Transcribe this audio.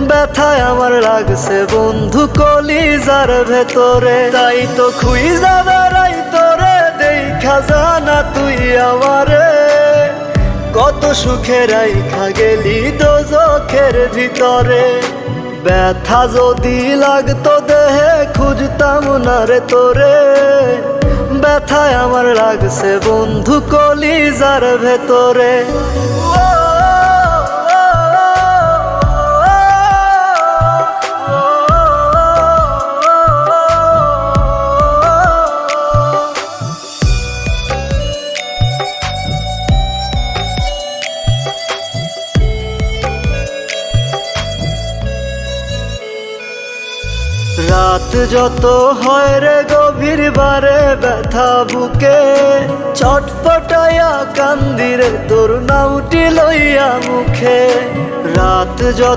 ব্যথায় আমার লাগছে বন্ধু কলিজার ভেতরে, তাই তো খুইজা বেড়াই তোরে দেখা জানা তুই আমারে। কত সুখে রাইখা গেলি দোজখের ভিতরে, ব্যথা যদি লাগতো দেহে খুঁজতাম না রে তোরে। ব্যথায় আমার লাগছে বন্ধু কলিজার ভেতরে। রাত যত হয় রে গভীর বারে ব্যথা বুকে, ছটফটাইয়া কান্দিরে তোর নামটি লইয়া মুখে। রাত যত